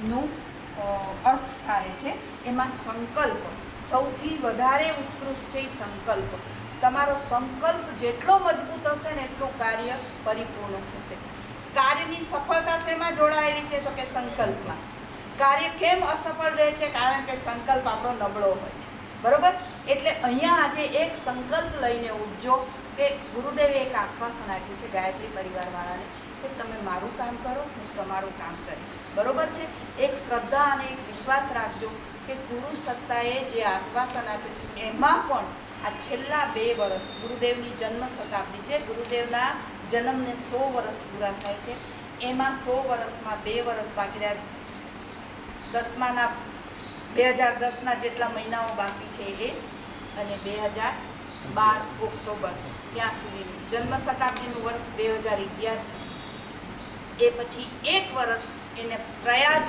નું અર્થ સારે છે. એમાં સંકલ્પ સૌથી વધારે ઉત્કૃષ્ટ છે. સંકલ્પ, તમારો સંકલ્પ જેટલો મજબૂત હશે ને એટલું કાર્ય પરિપૂર્ણ થશે. કાર્યની સફળતા શેમાં જોડાયેલી છે? તો કે સંકલ્પમાં. કાર્ય કેમ અસફળ રહે છે? કારણ કે સંકલ્પ આપણો નબળો હોય છે. બરોબર? એટલે અહીંયા આજે એક સંકલ્પ લઈને ઉઠજો કે ગુરુદેવે એક આશ્વાસન આપ્યું છે ગાયત્રી પરિવારવાળાને કે તમે મારું કામ કરો, હું તમારું કામ કરીશ. બરોબર છે? એક શ્રદ્ધા અને એક વિશ્વાસ રાખજો કે ગુરુ સત્તાએ જે આશ્વાસન આપ્યું છે એમાં પણ આ છેલ્લા 2 વર્ષ ગુરુદેવની જન્મ શતાબ્દી છે. ગુરુદેવના જન્મને 100 વર્ષ પૂરા થાય છે. એમાં 100 વર્ષમાં 2 વર્ષ બાકી રહ્યા. 2010ના જેટલા મહિનાઓ બાકી છે એ, અને 2012 ઓક્ટોબર ત્યાં સુધીનું જન્મ શતાબ્દીનું વર્ષ 2011 છે. એ પછી 1 વર્ષ એને પ્રયાગ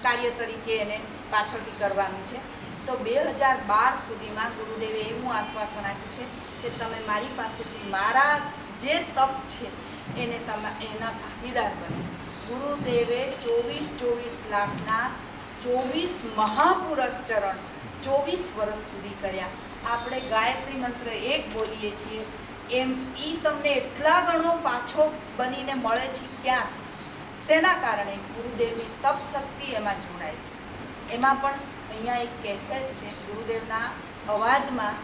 કાર્ય તરીકે એને પાછળથી કરવાનું છે. તો 2012 સુધીમાં ગુરુદેવે એવું આશ્વાસન આપ્યું છે કે તમે મારી પાસેથી મારા જે તપ છે એને તમે એના ભાગીદાર બનો. ગુરુદેવે 24 લાખના 24 મહાપુરુષ ચરણ 24 વર્ષ સુધી કર્યા. આપણે ગાયત્રી મંત્ર એક બોલીએ છીએ એમ એ તમને એટલા ગણો પાછો બનીને મળે છે. ક્યાં? શેના કારણે? ગુરુદેવની તપ શક્તિ એમાં જોડાય છે. એમાં પણ અહીંયા એક કેસેટ છે ગુરુદેવના અવાજમાં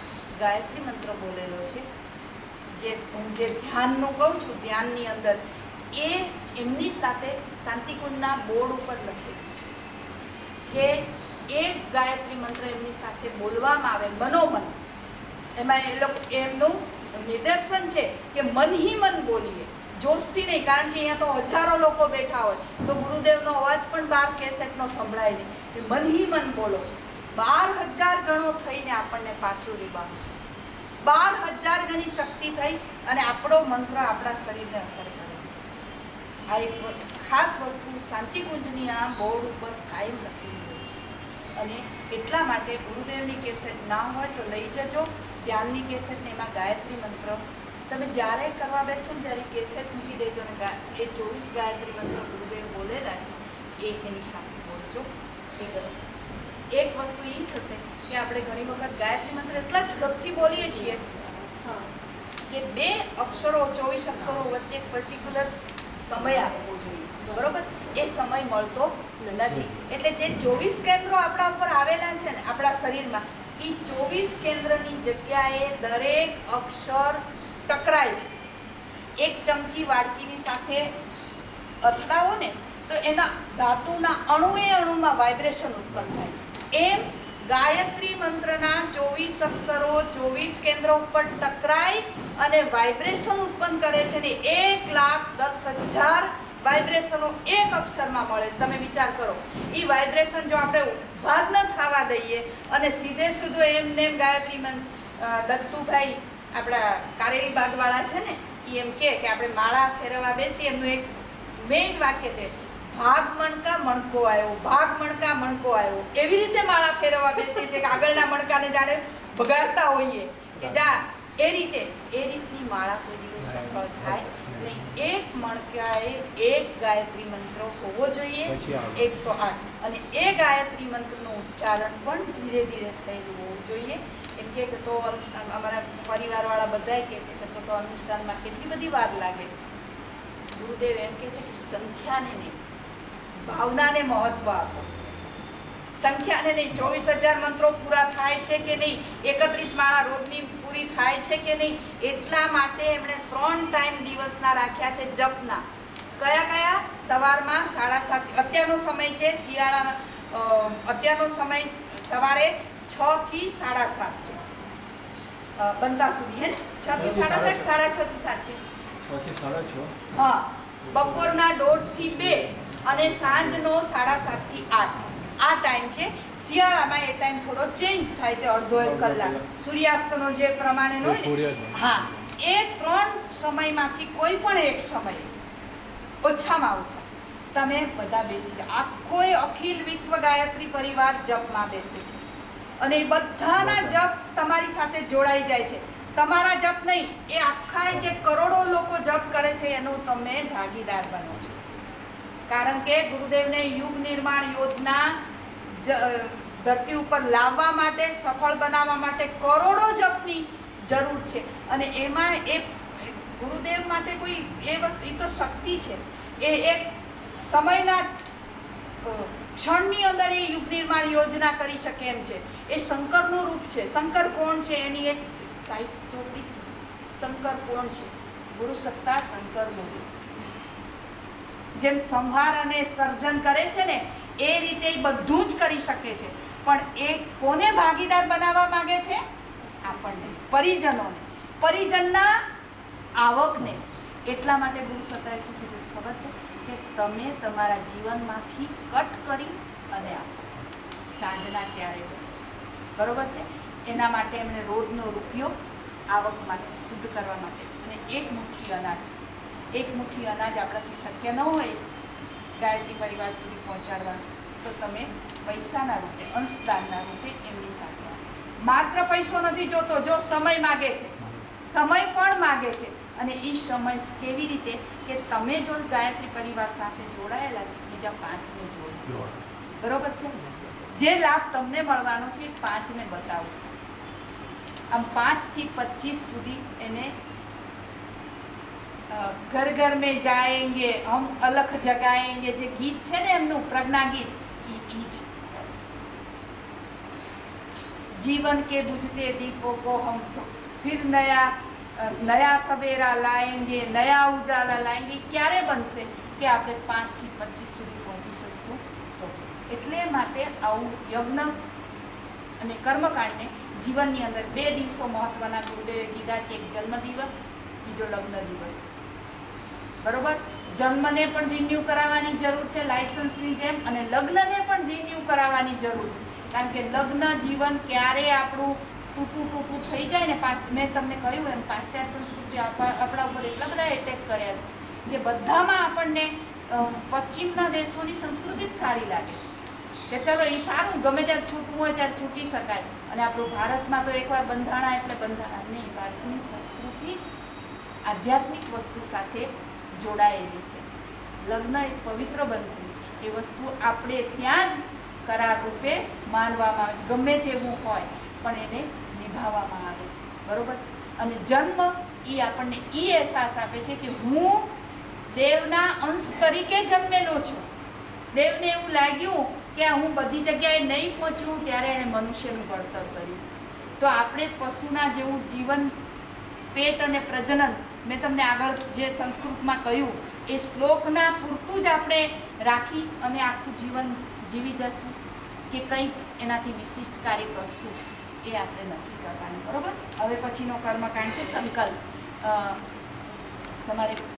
ગાયત્રી મંત્ર બોલેલો છે. હું જે ધ્યાનનું કહું છું, ધ્યાનની અંદર એ એમની સાથે શાંતિકુંજના બોર્ડ ઉપર લખેલું છે કે એક ગાયત્રી મંત્ર એમની સાથે બોલવામાં આવે મનોમન. એમાં એ લોકો એમનું નિદર્શન છે કે મન હી મન બોલીએ, જોશથી નહીં. કારણ કે અહીંયા તો હજારો લોકો બેઠા હોય તો ગુરુદેવનો અવાજ પણ 12 કેસેટનો સંભળાય નહીં. કે મન હી મન બોલો. 12,000 ગણો થઈને આપણને પાછું રિબાઉન્ડ થાય છે. 12,000 ગણી શક્તિ થઈ અને આપણો મંત્ર આપણા શરીરને અસર કરે છે. આ એક ખાસ વસ્તુ શાંતિકુંજની આ બોર્ડ ઉપર કાયમ લખેલી હોય છે. અને એટલા માટે ગુરુદેવની કેસેટ ના હોય તો લઈ જજો. ધ્યાનની કેસેટને એમાં ગાયત્રી મંત્ર તમે જ્યારે કરવા બેસો ને ત્યારે કેસેટ મૂકી દેજો અને એ 24 ગાયત્રી મંત્ર ગુરુદેવ બોલેલા છે એ એની સાથે બોલજો. એક વસ્તુ એ થશે કે આપણે ઘણી વખત ગાયત્રી મંત્ર એટલા ઝડપથી બોલીએ છીએ કે 2 અક્ષરો 24 અક્ષરો વચ્ચે પર્ટિક્યુલર સમય આપવો જોઈએ. બરોબર? એ સમય મળતો નથી. એટલે જે 24 કેન્દ્રો આપણા ઉપર આવેલા છે ને આપણા શરીરમાં, એ 24 કેન્દ્રની જગ્યાએ દરેક અક્ષર ટકરાય છે. 1 ચમચી વાડકીની સાથે અથડાવો ને તો એના ધાતુના અણુમાં વાઇબ્રેશન ઉત્પન્ન થાય છે. એમ ગાયત્રી મંત્રના 24 અક્ષરો 24 કેન્દ્રો ઉપર ટકરાય અને વાઇબ્રેશન ઉત્પન્ન કરે છે ને 1,10,000 વાઇબ્રેશનો એક અક્ષરમાં મળે. તમે વિચાર કરો, એ વાઇબ્રેશન જો આપણે ભાગ ન થવા દઈએ અને સીધે સીધું એમને ગાયત્રી દત્તુભાઈ આપણા કારેલી બાગવાળા છે ને એ એમ કે આપણે માળા ફેરવવા બેસી, એમનું એક મેઇન વાક્ય છે ભાગ મણકા મણકો આવ્યો, ભાગ મણકા મણકો આવ્યો. એવી રીતે માળા ફેરવવા બેસી છે કે આગળના મણકાને જાણે ભગાડતા હોઈએ કે જા. એ રીતની માળા કોઈ દિવસ સફળ થાય નહીં. એક મણકાએ એક ગાયત્રી મંત્ર હોવો જોઈએ 108. અને એ ગાયત્રી મંત્રનું ઉચ્ચારણ પણ ધીરે ધીરે થયેલું હોવું જોઈએ. એમ કે તો અમારા પરિવારવાળા બધા કહે છે કે તો અનુષ્ઠાનમાં કેટલી બધી વાર લાગે. ગુરુદેવ એમ કે છે કે સંખ્યાને નહીં, ભાવનાને મહત્વ આપો. સંખ્યાને નહીં. 24,000 મંત્રો પૂરા થાય છે કે નહીં, 31 માળા રોજની પૂરી થાય છે કે નહીં, એટલા માટે એમણે 3 ટાઈમ દિવસના રાખ્યા છે જપના. કયા? સવારમાં 7:30. અત્યારનો સમય છે શિયાળામાં. અત્યારનો સમય સવારે 6 થી 7:30 છે બનતા સુધી. હે ને 6 થી 7:30, 6:30 થી 7 છે. 6 થી 6:30. હા. બપોરના 1:30 થી 2 અને સાંજનો 7:30 થી 8 આ ટાઈમ છે. શિયાળામાં એ ટાઈમ થોડો ચેન્જ થાય છે, અડધો 1 કલાક સૂર્યાસ્તનો જે પ્રમાણેનો હોય ને. હા, એ 3 સમયમાંથી કોઈ પણ એક સમય ઓછામાં ઓછા તમે બધા બેસી જાઓ. આખો અખિલ વિશ્વ ગાયત્રી પરિવાર જપમાં બેસે છે અને એ બધાના જપ તમારી સાથે જોડાઈ જાય છે. તમારા જપ નહીં, એ આખા જે કરોડો લોકો જપ કરે છે એનો તમે ભાગીદાર બનો છો. કારણ કે ગુરુદેવને યુગ નિર્માણ યોજના ધરતી ઉપર લાવવા માટે, સફળ બનાવવા માટે કરોડો જપની જરૂર છે. અને એમાં એ ગુરુદેવ માટે કોઈ એ વસ્તુ, એ તો શક્તિ છે. એ એક સમયના ક્ષણની અંદર એ યુગ નિર્માણ યોજના કરી શકે એમ છે. એ શંકરનું રૂપ છે. શંકર કોણ છે એની એક સાહિત્ય ચોપડી છે. શંકર કોણ છે? ગુરુ સત્તા શંકરનું રૂપ છે. જેમ સંહાર અને સર્જન કરે છે ને, એ રીતે એ બધું જ કરી શકે છે. પણ એ કોને ભાગીદાર બનાવવા માંગે છે? આપણને, પરિજનોને, પરિજનના આવકને. એટલા માટે ગુરુ સત્તાએ શું કીધું છે ખબર છે? કે તમે તમારા જીવનમાંથી કટ કરી અને આપો. સાધના ત્યારે બરોબર છે. એના માટે એમણે રોજનો રૂપિયો આવકમાંથી શુદ્ધ કરવા માટે, અને એક મુઠ્ઠી અનાજ આપણાથી શક્ય ન હોય ગાયત્રી પરિવાર સુધી પહોંચાડવા, તો તમે પૈસાના રૂપે, અંશદાનના રૂપે એમની સાથે આપો. માત્ર પૈસો નથી જોતો, જો સમય માગે છે, સમય પણ માગે છે. અને એ સમય કેવી રીતે? કે તમે જો ગાયત્રી પરિવાર સાથે જોડાયેલા છો, બીજા 5ને જોડો. બરોબર છે? જે લાભ તમને મળવાનો છે, 5ને બતાવો. આમ 5 થી 25 સુધી એને ઘર ઘર મેં જાએંગે હમ અલખ જગાએંગે, જે ગીત છે ને એમનું પ્રજ્ઞા ગીત, ઈ છે. જીવન કે બુझते दीपों को हम फिर नया सवेरा लाएंगे, नया उजाला लाएंगे. ક્યારે બનશે? કે આપણે 5 થી 25 સુધી પહોંચી શકશું તો. એટલે માટે આવું યજ્ઞ અને કર્મકાંડને જીવનની અંદર 2 દિવસો મહત્વના ગુરુદેવે કીધા છે. એક જન્મદિવસ, બીજો લગ્ન દિવસ. બરોબર? જન્મને પણ રિન્યુ કરાવવાની જરૂર છે લાયસન્સની જેમ, અને લગ્નને પણ રિન્યુ કરાવવાની જરૂર છે. કારણ કે લગ્ન જીવન ક્યારે આપણું ટૂંકું થઈ જાય ને, મેં તમને કહ્યું એમ, પાશ્ચાત્ય સંસ્કૃતિ આપણા ઉપર એટલા બધા એટેક કર્યા છે કે બધામાં આપણને પશ્ચિમના દેશોની સંસ્કૃતિ જ સારી લાગે કે ચલો એ સારું, ગમે ત્યારે છૂટવું હોય ત્યારે છૂટી શકાય. અને આપણું ભારતમાં તો એકવાર બંધાણા એટલે બંધાણા નહીં. ભારતની સંસ્કૃતિ જ આધ્યાત્મિક વસ્તુ સાથે જોડાયેલી છે. લગ્ન એક પવિત્ર બંધન છે. એ વસ્તુ આપણે ત્યાં જ કરાર રૂપે માનવામાં આવે છે. ગમે તેવું હોય પણ એને નિભાવવામાં આવે છે. બરોબર છે? અને જન્મ એ આપણને એ અહેસાસ આપે છે કે હું દેવના અંશ તરીકે જન્મેલો છું. દેવને એવું લાગ્યું કે હું બધી જગ્યાએ નહીં પહોંચું, ત્યારે એણે મનુષ્યનું ઘડતર કર્યું. તો આપણે પશુના જેવું જીવન, પેટ અને પ્રજનન, મેં તમને આગળ જે સંસ્કૃતમાં કહ્યું એ શ્લોકના પૂરતું જ આપણે રાખી અને આખું જીવન જીવી જશું કે કંઈક એનાથી વિશિષ્ટ કાર્ય કરશું, એ આપણે નક્કી કરવાનું. બરોબર? હવે પછીનો કર્મકાંડ છે સંકલ્પ. તમારે